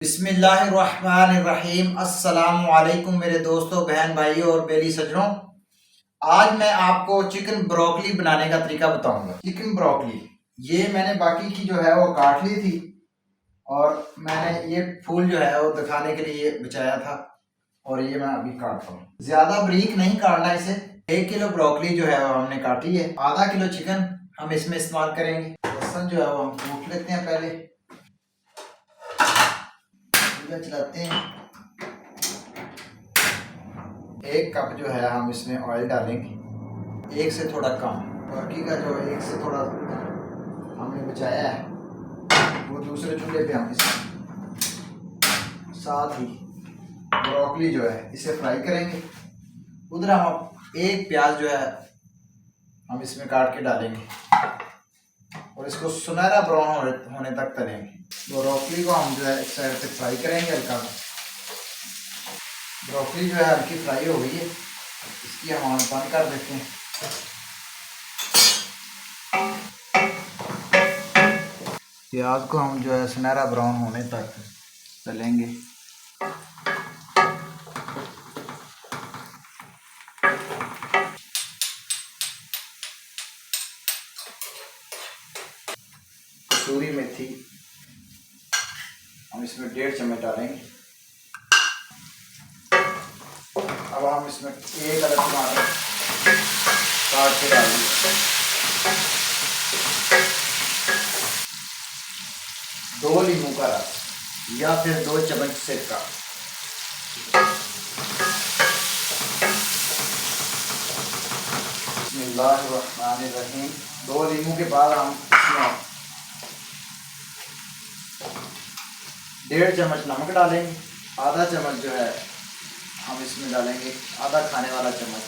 बिस्मिल्लाहिर्रहमानिर्रहीम। अस्सलाम वालेकुम मेरे दोस्तों, बहन भाइयों और बेली सजनों। आज मैं आपको चिकन ब्रोकली बनाने का तरीका बताऊंगा। चिकन ब्रोकली ये मैंने बाकी की जो है वो काट ली थी और मैंने ये फूल जो है वो दिखाने के लिए बचाया था और ये मैं अभी काट रहा हूँ। ज्यादा बारीक नहीं काटना इसे। 1 किलो ब्रोकली जो है वो हमने काटी है। आधा किलो चिकन हम इसमें इस्तेमाल करेंगे। लहसुन जो है वो हम कूट लेते हैं। पहले चलाते हैं। 1 कप जो है हम इसमें ऑयल डालेंगे, 1 से थोड़ा कम। बाकी का जो 1 से थोड़ा हमने बचाया है वो दूसरे चूल्हे पे हम इसमें साथ ही ब्रोकली जो है इसे फ्राई करेंगे। उधर हम 1 प्याज जो है हम इसमें काट के डालेंगे और इसको सुनहरा ब्राउन होने तक तलेंगे। ब्रोकली को हम जो है एक साइड से फ्राई करेंगे हल्का। ब्रोकली जो है हल्की फ्राई हो गई है, इसकी हम बंद कर देते हैं। प्याज को हम जो है सुनहरा ब्राउन होने तक तलेंगे। कसूरी मेथी हम इसमें 1.5 चम्मच डालेंगे। अब हम इसमें 1 अदद टमाटर काट के डालेंगे। 2 नींबू का रस या फिर 2 चम्मच सिरका। बिस्मिल्लाहिर्रहमानिर्रहीम। 2 नींबू के बाद हम इसमें 1.5 चम्मच नमक डालेंगे। आधा चम्मच जो है हम इसमें डालेंगे, आधा खाने वाला चम्मच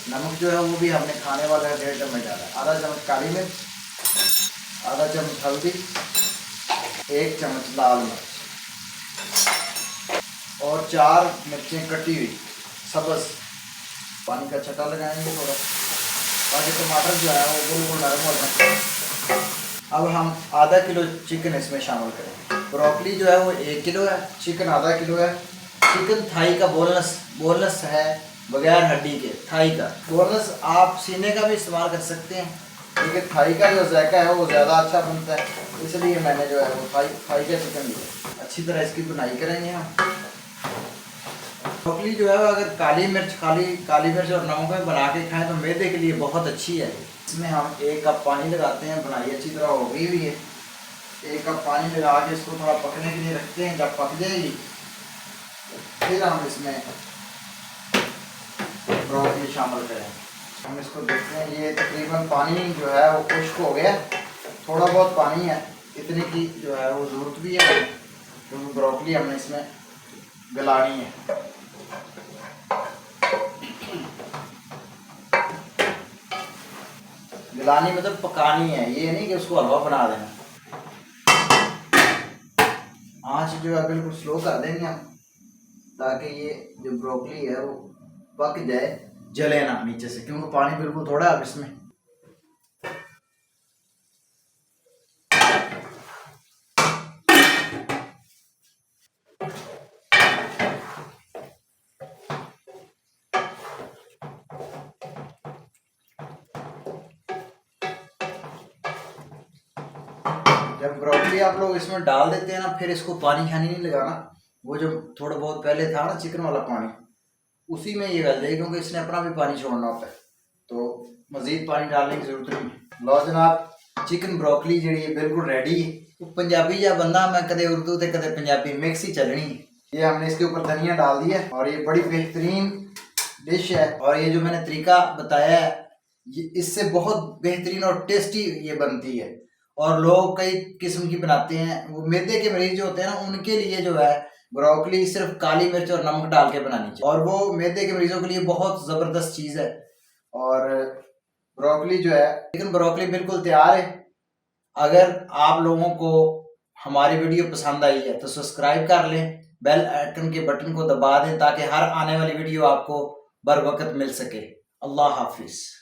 नमक जो है वो भी हमने खाने वाला 1.5 चम्मच डाला है। आधा चम्मच काली मिर्च, आधा चम्मच हल्दी, 1 चम्मच लाल मिर्च और 4 मिर्चें कटी हुई सब्ज़। पानी का छटा लगाएंगे थोड़ा ताकि टमाटर जो है वो बिल्कुल नरम हो जाए। अब हम आधा किलो चिकन इसमें शामिल करेंगे। ब्रोकली जो है वो 1 किलो है, चिकन आधा किलो है। चिकन थाई का बोनलेस है, बगैर हड्डी के थाई का। बोनलेस आप सीने का भी इस्तेमाल कर सकते हैं, लेकिन थाई का जो जायका है वो ज़्यादा अच्छा बनता है, इसलिए मैंने जो है वो थाई का चिकन लिया। अच्छी तरह इसकी बुनाई करेंगे हम। ब्रोकली जो है अगर काली मिर्च और नमक में बना के खाएं तो मैदे के लिए बहुत अच्छी है। इसमें हम 1 कप पानी लगाते हैं। बुनाई अच्छी तरह हो गई हुई है। 1 कप पानी लगा के इसको थोड़ा पकने के लिए रखते हैं। जब पक जाएगी फिर हम इसमें ब्रोकली शामिल करें। हम इसको देखते हैं, ये तकरीबन पानी जो है वो खुश्क हो गया। थोड़ा बहुत पानी है, इतने की जो है वो ज़रूरत भी है क्योंकि ब्रोकली हमने इसमें गलानी है। गलानी मतलब पकानी है, ये नहीं कि उसको हलवा बना देना। आँच जो है बिल्कुल स्लो कर देंगे हम ताकि ये जो ब्रोकली है वो पक जाए, जले ना नीचे से, क्योंकि पानी बिल्कुल थोड़ा है इसमें। जब ब्रोकली आप लोग इसमें डाल देते हैं ना, फिर इसको पानी नहीं लगाना। वो जो थोड़ा बहुत पहले था ना चिकन वाला पानी, उसी में ये गल जाए, क्योंकि इसने अपना भी पानी छोड़ना होता है, तो मज़ीद पानी डालने की जरूरत नहीं। लो जनाब, चिकन ब्रोकली जी बिल्कुल रेडी है। तो पंजाबी या बंदा मैं कदे उर्दू ते कदे पंजाबी मिक्स ही चलनी है। ये हमने इसके ऊपर धनिया डाल दिया और ये बड़ी बेहतरीन डिश है। और ये जो मैंने तरीका बताया है ये इससे बहुत बेहतरीन और टेस्टी ये बनती है। और लोग कई किस्म की बनाते हैं। वो मैदे के मरीज जो होते हैं ना, उनके लिए जो है ब्रोकली सिर्फ काली मिर्च और नमक डाल के बनानी चाहिए, और वो मैदे के मरीजों के लिए बहुत ज़बरदस्त चीज़ है। और ब्रोकली जो है, चिकन ब्रोकली बिल्कुल तैयार है। अगर आप लोगों को हमारी वीडियो पसंद आई है तो सब्सक्राइब कर लें, बेल आइकन के बटन को दबा दें ताकि हर आने वाली वीडियो आपको बर वक्त मिल सके। अल्लाह हाफिज़।